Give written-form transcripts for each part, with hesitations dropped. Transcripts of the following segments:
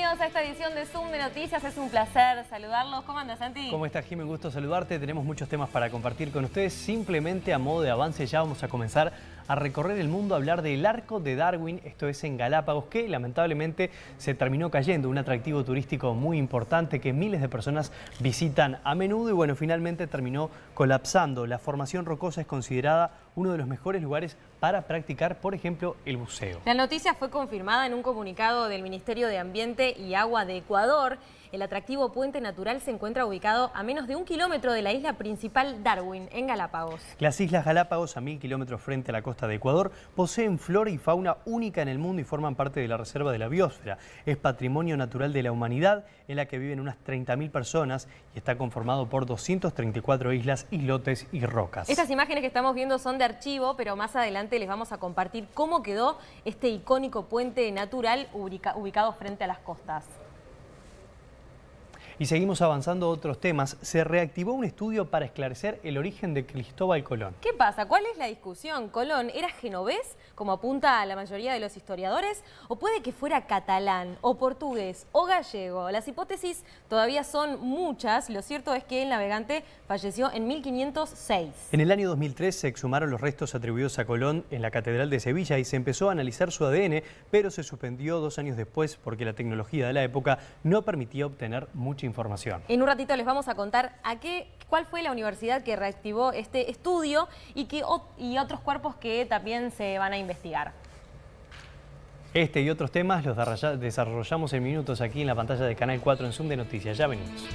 Bienvenidos a esta edición de Zoom de Noticias. Es un placer saludarlos. ¿Cómo andas, Santi? ¿Cómo estás, Jimmy? Gusto saludarte. Tenemos muchos temas para compartir con ustedes. Simplemente a modo de avance ya vamos a comenzar a recorrer el mundo, a hablar del Arco de Darwin, esto es en Galápagos, que lamentablemente se terminó cayendo, un atractivo turístico muy importante que miles de personas visitan a menudo y bueno, finalmente terminó colapsando. La formación rocosa es considerada uno de los mejores lugares para practicar, por ejemplo, el buceo. La noticia fue confirmada en un comunicado del Ministerio de Ambiente y Agua de Ecuador. El atractivo puente natural se encuentra ubicado a menos de 1 kilómetro de la isla principal Darwin, en Galápagos. Las Islas Galápagos, a 1000 kilómetros frente a la costa de Ecuador, poseen flora y fauna única en el mundo y forman parte de la reserva de la biosfera. Es patrimonio natural de la humanidad, en la que viven unas 30.000 personas y está conformado por 234 islas, islotes y rocas. Estas imágenes que estamos viendo son de archivo, pero más adelante les vamos a compartir cómo quedó este icónico puente natural ubicado frente a las costas. Y seguimos avanzando a otros temas. Se reactivó un estudio para esclarecer el origen de Cristóbal Colón. ¿Qué pasa? ¿Cuál es la discusión? ¿Colón era genovés, como apunta la mayoría de los historiadores? ¿O puede que fuera catalán, o portugués, o gallego? Las hipótesis todavía son muchas. Lo cierto es que el navegante falleció en 1506. En el año 2003 se exhumaron los restos atribuidos a Colón en la Catedral de Sevilla y se empezó a analizar su ADN, pero se suspendió 2 años después porque la tecnología de la época no permitía obtener mucha información. En un ratito les vamos a contar cuál fue la universidad que reactivó este estudio y otros cuerpos que también se van a investigar. Este y otros temas los desarrollamos en minutos aquí en la pantalla de Canal 4 en Zoom de Noticias. Ya venimos.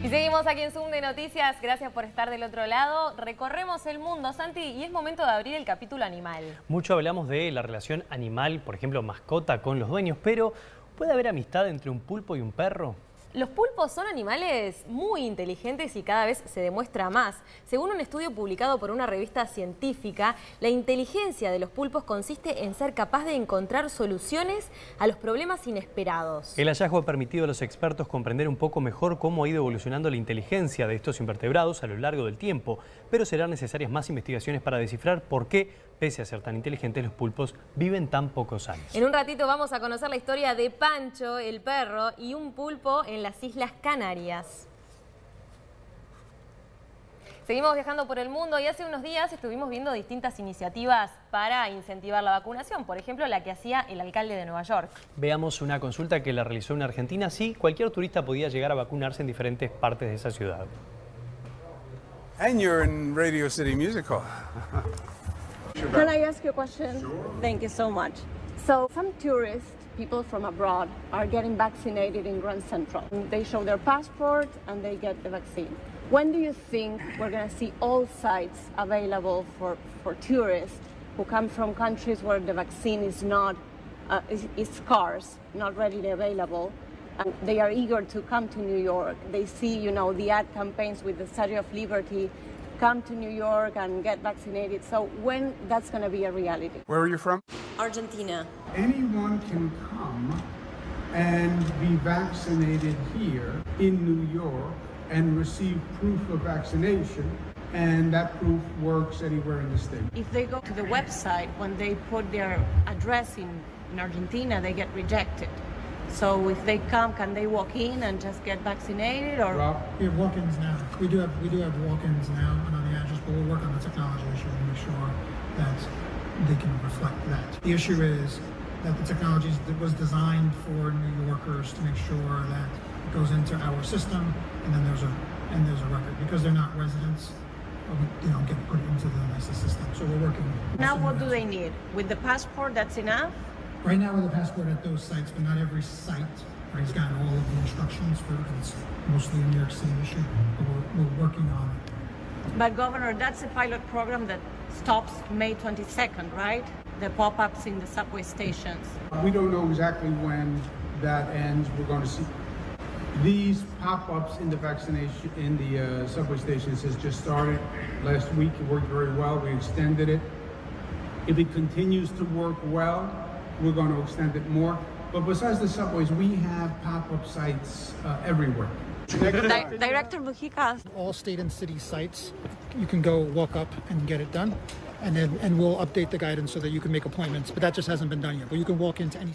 Y seguimos aquí en Zoom de Noticias. Gracias por estar del otro lado. Recorremos el mundo, Santi, y es momento de abrir el capítulo animal. Mucho hablamos de la relación animal, por ejemplo, mascota con los dueños, pero ¿puede haber amistad entre un pulpo y un perro? Los pulpos son animales muy inteligentes y cada vez se demuestra más. Según un estudio publicado por una revista científica, la inteligencia de los pulpos consiste en ser capaz de encontrar soluciones a los problemas inesperados. El hallazgo ha permitido a los expertos comprender un poco mejor cómo ha ido evolucionando la inteligencia de estos invertebrados a lo largo del tiempo, pero serán necesarias más investigaciones para descifrar por qué, pese a ser tan inteligentes, los pulpos viven tan pocos años. En un ratito vamos a conocer la historia de Pancho, el perro, y un pulpo en las Islas Canarias. Seguimos viajando por el mundo y hace unos días estuvimos viendo distintas iniciativas para incentivar la vacunación, por ejemplo la que hacía el alcalde de Nueva York. Veamos una consulta que la realizó en Argentina. Sí, cualquier turista podía llegar a vacunarse en diferentes partes de esa ciudad. And you're in Radio City Music Hall. Can I ask you a question? Sure. Thank you so much. So some tourists, people from abroad, are getting vaccinated in Grand Central. They show their passport and they get the vaccine. When do you think we're going to see all sites available for tourists who come from countries where the vaccine is not is scarce, not readily available, and they are eager to come to New York? They see, you know, the ad campaigns with the Statue of Liberty, come to New York and get vaccinated. So when that's going to be a reality? Where are you from? Argentina. Anyone can come and be vaccinated here in New York and receive proof of vaccination, and that proof works anywhere in the state. If they go to the website, when they put their address in Argentina, they get rejected. So if they come, can they walk in and just get vaccinated, or? Rob? We have walk-ins now. We do have walk-ins now on the address, but we'll work on the technology issue to make sure that they can reflect that. The issue is that the technology was designed for New Yorkers to make sure that it goes into our system, and then there's a record, because they're not residents. They don't get put into the NICE system. So we're working. Now, what do they need? With the passport, that's enough? Right now with a passport at those sites, but not every site has gotten all of the instructions for it. It's mostly a New York City issue, but we're working on it. But Governor, that's a pilot program that stops May 22nd, right? The pop-ups in the subway stations. We don't know exactly when that ends. We're going to see. These pop-ups in the vaccination in the subway stations has just started last week. It worked very well. We extended it. If it continues to work well, we're going to extend it more. But besides the subways, we have pop-up sites everywhere. Director Mujica. All state and city sites, you can go walk up and get it done. and we'll update the guidance so that you can make appointments, but that just hasn't been done yet. But you can walk into any...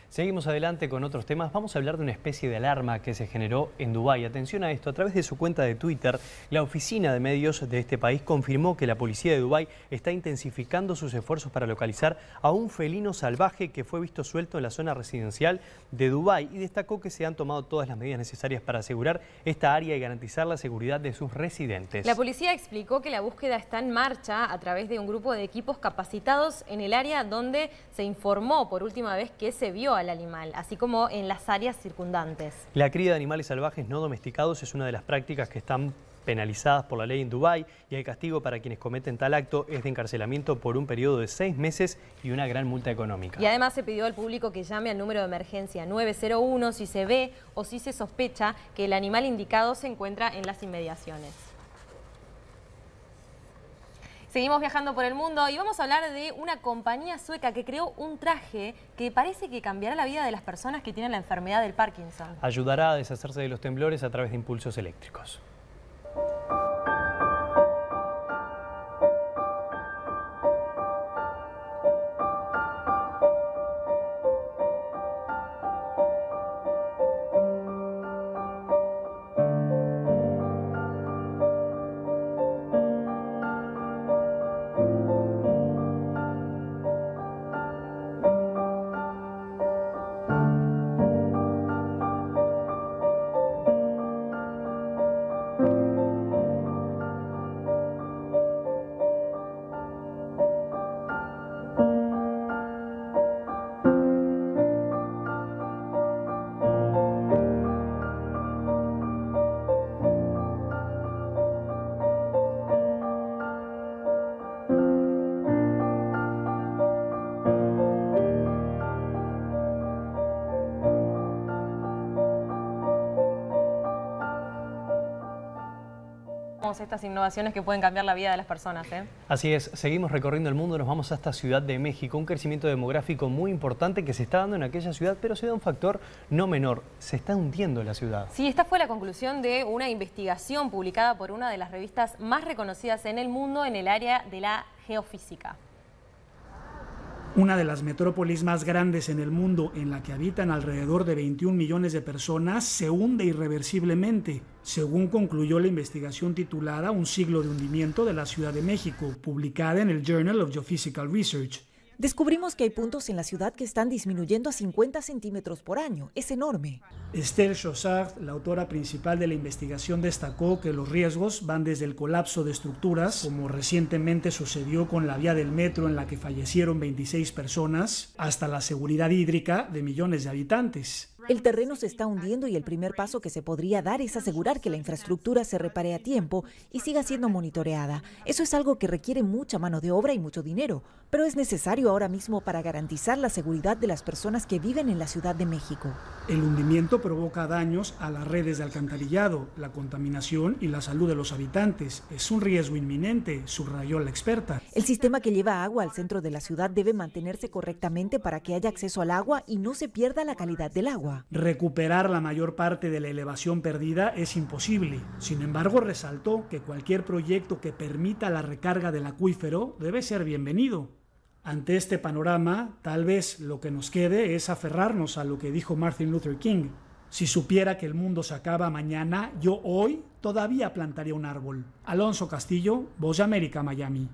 Seguimos adelante con otros temas. Vamos a hablar de una especie de alarma que se generó en Dubái. Atención a esto. A través de su cuenta de Twitter, la oficina de medios de este país confirmó que la policía de Dubái está intensificando sus esfuerzos para localizar a un felino salvaje que fue visto suelto en la zona residencial de Dubái y destacó que se han tomado todas las medidas necesarias para asegurar esta área y garantizar la seguridad de sus residentes. La policía explicó que la búsqueda está en marcha a través de un grupo de equipos capacitados en el área donde se informó por última vez que se vio al animal, así como en las áreas circundantes. La cría de animales salvajes no domesticados es una de las prácticas que están penalizadas por la ley en Dubái y el castigo para quienes cometen tal acto es de encarcelamiento por un periodo de 6 meses y una gran multa económica. Y además se pidió al público que llame al número de emergencia 901 si se ve o si se sospecha que el animal indicado se encuentra en las inmediaciones. Seguimos viajando por el mundo y vamos a hablar de una compañía sueca que creó un traje que parece que cambiará la vida de las personas que tienen la enfermedad del Parkinson. Ayudará a deshacerse de los temblores a través de impulsos eléctricos. Estas innovaciones que pueden cambiar la vida de las personas, ¿eh? Así es, seguimos recorriendo el mundo, nos vamos hasta Ciudad de México, un crecimiento demográfico muy importante que se está dando en aquella ciudad, pero se da un factor no menor, se está hundiendo la ciudad. Sí, esta fue la conclusión de una investigación publicada por una de las revistas más reconocidas en el mundo en el área de la geofísica. Una de las metrópolis más grandes en el mundo, en la que habitan alrededor de 21 millones de personas, se hunde irreversiblemente, según concluyó la investigación titulada Un siglo de hundimiento de la Ciudad de México, publicada en el Journal of Geophysical Research. Descubrimos que hay puntos en la ciudad que están disminuyendo a 50 centímetros por año. Es enorme. Estelle Chaussard, la autora principal de la investigación, destacó que los riesgos van desde el colapso de estructuras, como recientemente sucedió con la vía del metro en la que fallecieron 26 personas, hasta la seguridad hídrica de millones de habitantes. El terreno se está hundiendo y el primer paso que se podría dar es asegurar que la infraestructura se repare a tiempo y siga siendo monitoreada. Eso es algo que requiere mucha mano de obra y mucho dinero, pero es necesario ahora mismo para garantizar la seguridad de las personas que viven en la Ciudad de México. El hundimiento provoca daños a las redes de alcantarillado, la contaminación y la salud de los habitantes. Es un riesgo inminente, subrayó la experta. El sistema que lleva agua al centro de la ciudad debe mantenerse correctamente para que haya acceso al agua y no se pierda la calidad del agua. Recuperar la mayor parte de la elevación perdida es imposible. Sin embargo, resaltó que cualquier proyecto que permita la recarga del acuífero debe ser bienvenido. Ante este panorama, tal vez lo que nos quede es aferrarnos a lo que dijo Martin Luther King. Si supiera que el mundo se acaba mañana, yo hoy todavía plantaría un árbol. Alonso Castillo, Voz de América, Miami.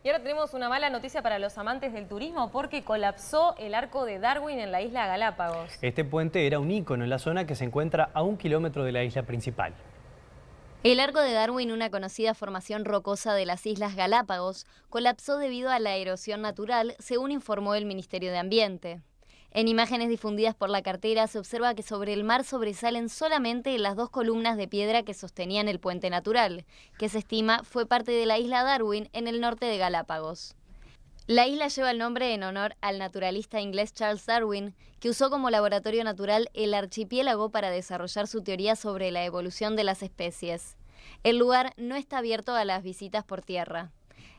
Y ahora tenemos una mala noticia para los amantes del turismo porque colapsó el arco de Darwin en la isla Galápagos. Este puente era un ícono en la zona que se encuentra a 1 kilómetro de la isla principal. El arco de Darwin, una conocida formación rocosa de las Islas Galápagos, colapsó debido a la erosión natural, según informó el Ministerio de Ambiente. En imágenes difundidas por la cartera se observa que sobre el mar sobresalen solamente las 2 columnas de piedra que sostenían el puente natural, que se estima fue parte de la isla Darwin en el norte de Galápagos. La isla lleva el nombre en honor al naturalista inglés Charles Darwin, que usó como laboratorio natural el archipiélago para desarrollar su teoría sobre la evolución de las especies. El lugar no está abierto a las visitas por tierra.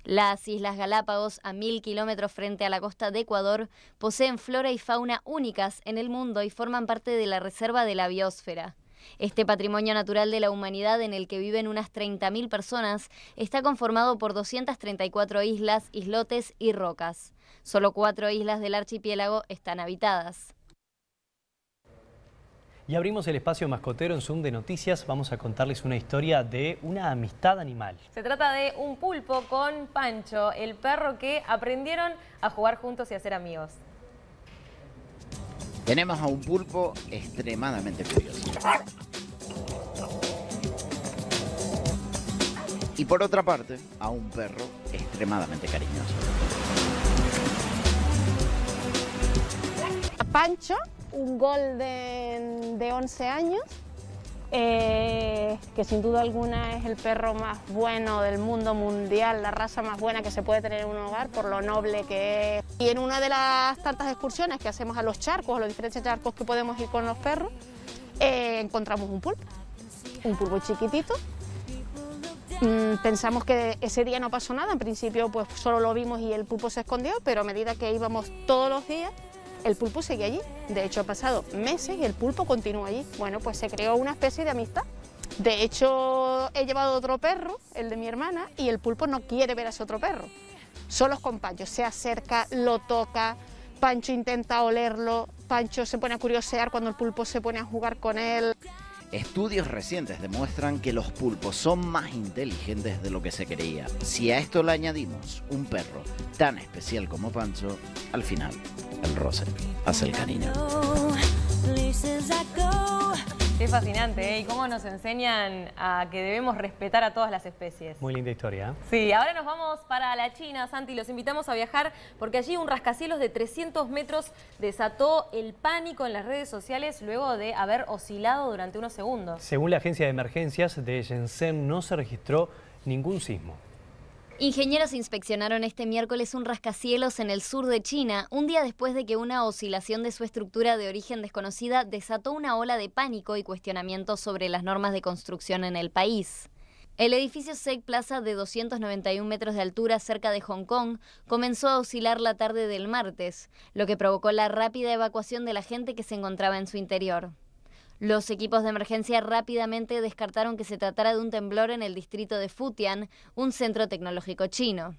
Las Islas Galápagos, a 1000 kilómetros frente a la costa de Ecuador, poseen flora y fauna únicas en el mundo y forman parte de la Reserva de la Biosfera. Este patrimonio natural de la humanidad, en el que viven unas 30.000 personas, está conformado por 234 islas, islotes y rocas. Solo 4 islas del archipiélago están habitadas. Y abrimos el espacio mascotero en Zoom de Noticias. Vamos a contarles una historia de una amistad animal. Se trata de un pulpo con Pancho, el perro que aprendieron a jugar juntos y a ser amigos. Tenemos a un pulpo extremadamente curioso. Y por otra parte, a un perro extremadamente cariñoso. Pancho, un golden de 11 años, que sin duda alguna es el perro más bueno del mundo mundial, la raza más buena que se puede tener en un hogar por lo noble que es. Y en una de las tantas excursiones que hacemos a los charcos, a los diferentes charcos que podemos ir con los perros, encontramos un pulpo chiquitito. Pensamos que ese día no pasó nada, en principio pues solo lo vimos y el pulpo se escondió, pero a medida que íbamos todos los días, el pulpo seguía allí. De hecho, ha pasado meses y el pulpo continúa allí. Bueno, pues se creó una especie de amistad. De hecho, he llevado otro perro, el de mi hermana, y el pulpo no quiere ver a ese otro perro. Solo es con Pancho, se acerca, lo toca, Pancho intenta olerlo, Pancho se pone a curiosear cuando el pulpo se pone a jugar con él. Estudios recientes demuestran que los pulpos son más inteligentes de lo que se creía. Si a esto le añadimos un perro tan especial como Pancho, al final el roce hace el cariño. Qué fascinante, ¿eh? Y cómo nos enseñan a que debemos respetar a todas las especies. Muy linda historia, ¿eh? Sí, ahora nos vamos para la China, Santi. Los invitamos a viajar porque allí un rascacielos de 300 metros desató el pánico en las redes sociales luego de haber oscilado durante unos segundos. Según la agencia de emergencias de Shenzhen, no se registró ningún sismo. Ingenieros inspeccionaron este miércoles un rascacielos en el sur de China, un día después de que una oscilación de su estructura de origen desconocida desató una ola de pánico y cuestionamientos sobre las normas de construcción en el país. El edificio Sec Plaza, de 291 metros de altura cerca de Hong Kong, comenzó a oscilar la tarde del martes, lo que provocó la rápida evacuación de la gente que se encontraba en su interior. Los equipos de emergencia rápidamente descartaron que se tratara de un temblor en el distrito de Futian, un centro tecnológico chino.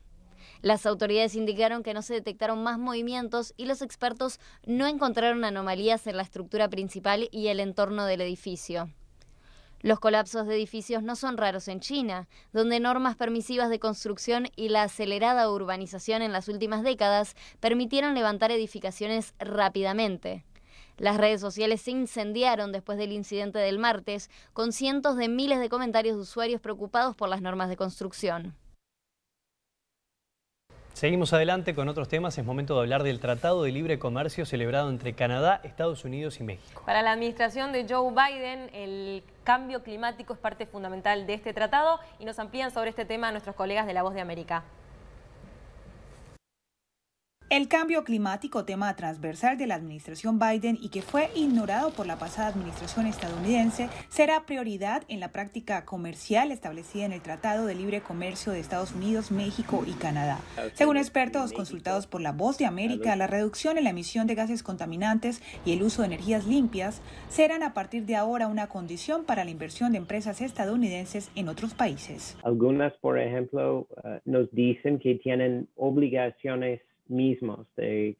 Las autoridades indicaron que no se detectaron más movimientos y los expertos no encontraron anomalías en la estructura principal y el entorno del edificio. Los colapsos de edificios no son raros en China, donde normas permisivas de construcción y la acelerada urbanización en las últimas décadas permitieron levantar edificaciones rápidamente. Las redes sociales se incendiaron después del incidente del martes, con cientos de miles de comentarios de usuarios preocupados por las normas de construcción. Seguimos adelante con otros temas. Es momento de hablar del Tratado de Libre Comercio celebrado entre Canadá, Estados Unidos y México. Para la administración de Joe Biden, el cambio climático es parte fundamental de este tratado y nos amplían sobre este tema nuestros colegas de La Voz de América. El cambio climático, tema transversal de la administración Biden y que fue ignorado por la pasada administración estadounidense, será prioridad en la práctica comercial establecida en el Tratado de Libre Comercio de Estados Unidos, México y Canadá. Según expertos consultados por La Voz de América, la reducción en la emisión de gases contaminantes y el uso de energías limpias serán a partir de ahora una condición para la inversión de empresas estadounidenses en otros países. Algunas, por ejemplo, nos dicen que tienen obligaciones mismos de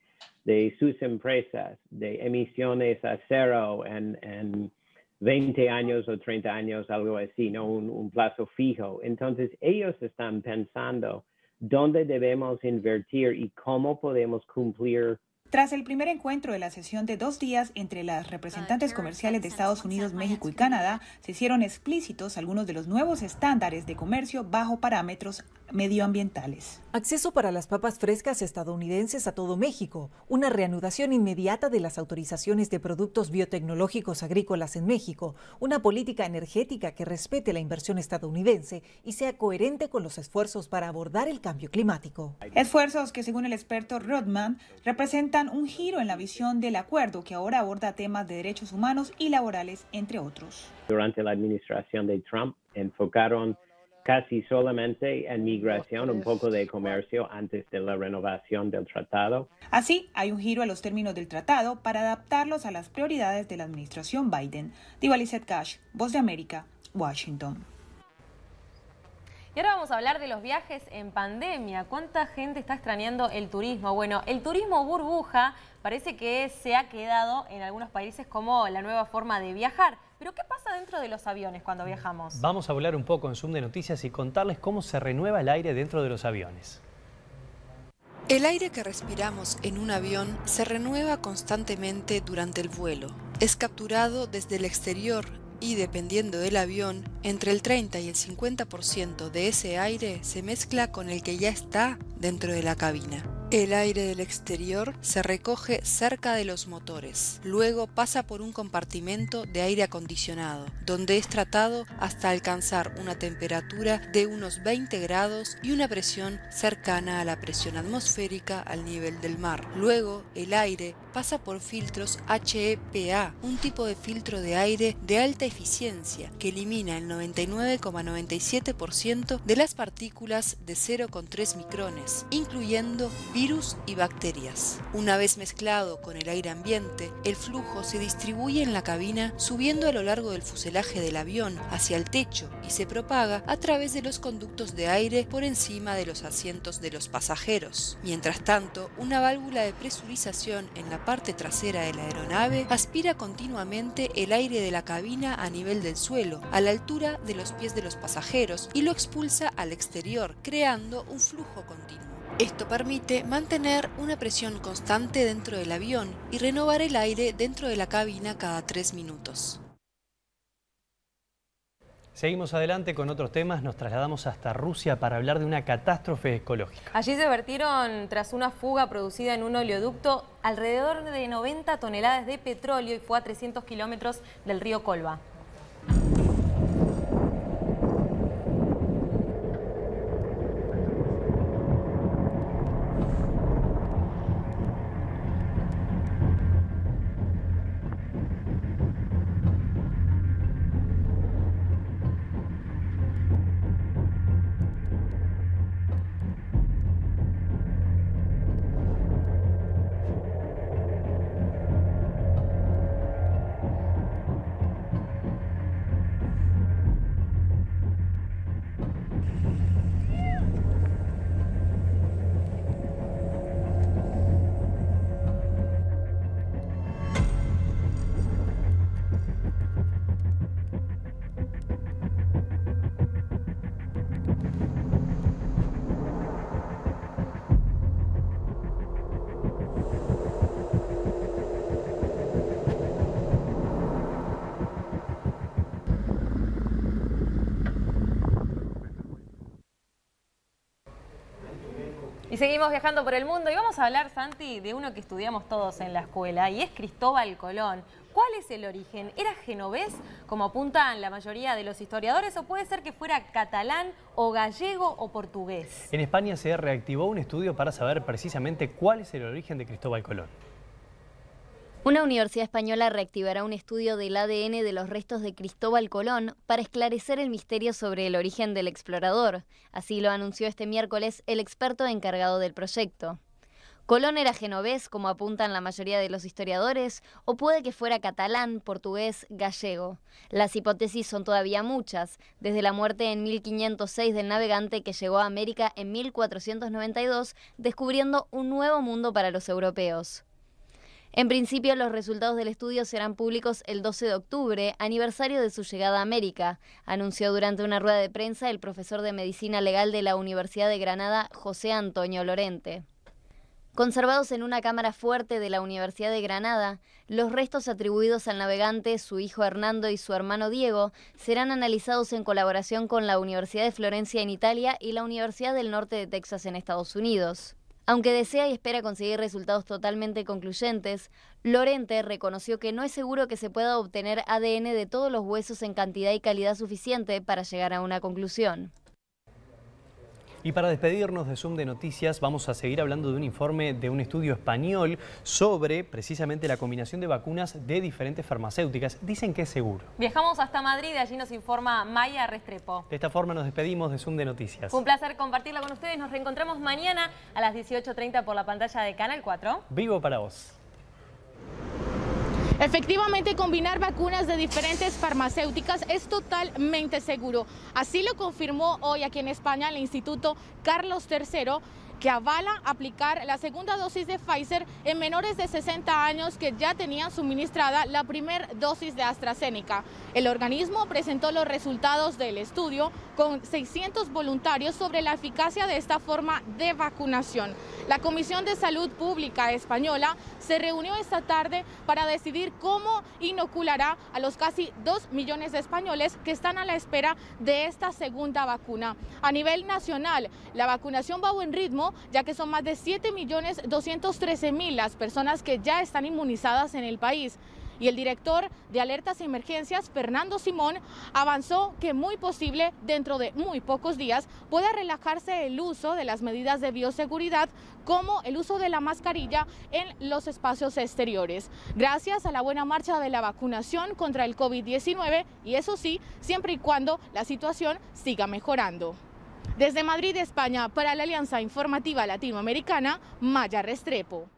sus empresas, de emisiones a cero en 20 años o 30 años, algo así, ¿no? Un plazo fijo. Entonces, ellos están pensando dónde debemos invertir y cómo podemos cumplir. Tras el primer encuentro de la sesión de 2 días entre las representantes comerciales de Estados Unidos, México y Canadá, se hicieron explícitos algunos de los nuevos estándares de comercio bajo parámetros medioambientales. Acceso para las papas frescas estadounidenses a todo México, una reanudación inmediata de las autorizaciones de productos biotecnológicos agrícolas en México, una política energética que respete la inversión estadounidense y sea coherente con los esfuerzos para abordar el cambio climático. Esfuerzos que, según el experto Rodman, representan un giro en la visión del acuerdo que ahora aborda temas de derechos humanos y laborales, entre otros. Durante la administración de Trump enfocaron casi solamente en migración, un poco de comercio antes de la renovación del tratado. Así, hay un giro a los términos del tratado para adaptarlos a las prioridades de la administración Biden. Diva Lizeth Cash, Voz de América, Washington. Y ahora vamos a hablar de los viajes en pandemia. ¿Cuánta gente está extrañando el turismo? Bueno, el turismo burbuja parece que se ha quedado en algunos países como la nueva forma de viajar. Pero ¿qué pasa dentro de los aviones cuando viajamos? Vamos a hablar un poco en Zoom de Noticias y contarles cómo se renueva el aire dentro de los aviones. El aire que respiramos en un avión se renueva constantemente durante el vuelo. Es capturado desde el exterior y, dependiendo del avión, entre el 30 y el 50% de ese aire se mezcla con el que ya está dentro de la cabina. El aire del exterior se recoge cerca de los motores, luego pasa por un compartimento de aire acondicionado, donde es tratado hasta alcanzar una temperatura de unos 20 grados y una presión cercana a la presión atmosférica al nivel del mar. Luego, el aire pasa por filtros HEPA, un tipo de filtro de aire de alta eficiencia que elimina el 99,97% de las partículas de 0,3 micrones, incluyendo virus y bacterias. Una vez mezclado con el aire ambiente, el flujo se distribuye en la cabina subiendo a lo largo del fuselaje del avión hacia el techo y se propaga a través de los conductos de aire por encima de los asientos de los pasajeros. Mientras tanto, una válvula de presurización en la parte trasera de la aeronave aspira continuamente el aire de la cabina a nivel del suelo, a la altura de los pies de los pasajeros, y lo expulsa al exterior, creando un flujo continuo. Esto permite mantener una presión constante dentro del avión y renovar el aire dentro de la cabina cada 3 minutos. Seguimos adelante con otros temas. Nos trasladamos hasta Rusia para hablar de una catástrofe ecológica. Allí se vertieron, tras una fuga producida en un oleoducto, alrededor de 90 toneladas de petróleo y fue a 300 kilómetros del río Kolva. Y seguimos viajando por el mundo y vamos a hablar, Santi, de uno que estudiamos todos en la escuela y es Cristóbal Colón. ¿Cuál es el origen? ¿Era genovés, como apuntan la mayoría de los historiadores, o puede ser que fuera catalán o gallego o portugués? En España se reactivó un estudio para saber precisamente cuál es el origen de Cristóbal Colón. Una universidad española reactivará un estudio del ADN de los restos de Cristóbal Colón para esclarecer el misterio sobre el origen del explorador. Así lo anunció este miércoles el experto encargado del proyecto. ¿Colón era genovés, como apuntan la mayoría de los historiadores, o puede que fuera catalán, portugués, gallego? Las hipótesis son todavía muchas, desde la muerte en 1506 del navegante que llegó a América en 1492, descubriendo un nuevo mundo para los europeos. En principio, los resultados del estudio serán públicos el 12 de octubre, aniversario de su llegada a América, anunció durante una rueda de prensa el profesor de Medicina Legal de la Universidad de Granada, José Antonio Lorente. Conservados en una cámara fuerte de la Universidad de Granada, los restos atribuidos al navegante, su hijo Hernando y su hermano Diego serán analizados en colaboración con la Universidad de Florencia en Italia y la Universidad del Norte de Texas en Estados Unidos. Aunque desea y espera conseguir resultados totalmente concluyentes, Lorente reconoció que no es seguro que se pueda obtener ADN de todos los huesos en cantidad y calidad suficiente para llegar a una conclusión. Y para despedirnos de Zoom de Noticias, vamos a seguir hablando de un informe de un estudio español sobre precisamente la combinación de vacunas de diferentes farmacéuticas. Dicen que es seguro. Viajamos hasta Madrid, allí nos informa Maya Restrepo. De esta forma nos despedimos de Zoom de Noticias. Fue un placer compartirla con ustedes. Nos reencontramos mañana a las 18:30 por la pantalla de Canal 4. Vivo para vos. Efectivamente, combinar vacunas de diferentes farmacéuticas es totalmente seguro. Así lo confirmó hoy aquí en España el Instituto Carlos III, que avala aplicar la segunda dosis de Pfizer en menores de 60 años que ya tenían suministrada la primera dosis de AstraZeneca. El organismo presentó los resultados del estudio con 600 voluntarios sobre la eficacia de esta forma de vacunación. La Comisión de Salud Pública Española se reunió esta tarde para decidir cómo inoculará a los casi 2 millones de españoles que están a la espera de esta segunda vacuna. A nivel nacional, la vacunación va a buen ritmo, ya que son más de 7.213.000 las personas que ya están inmunizadas en el país. Y el director de Alertas y Emergencias, Fernando Simón, avanzó que muy posible, dentro de muy pocos días, pueda relajarse el uso de las medidas de bioseguridad, como el uso de la mascarilla en los espacios exteriores. Gracias a la buena marcha de la vacunación contra el COVID-19, y eso sí, siempre y cuando la situación siga mejorando. Desde Madrid, España, para la Alianza Informativa Latinoamericana, Maya Restrepo.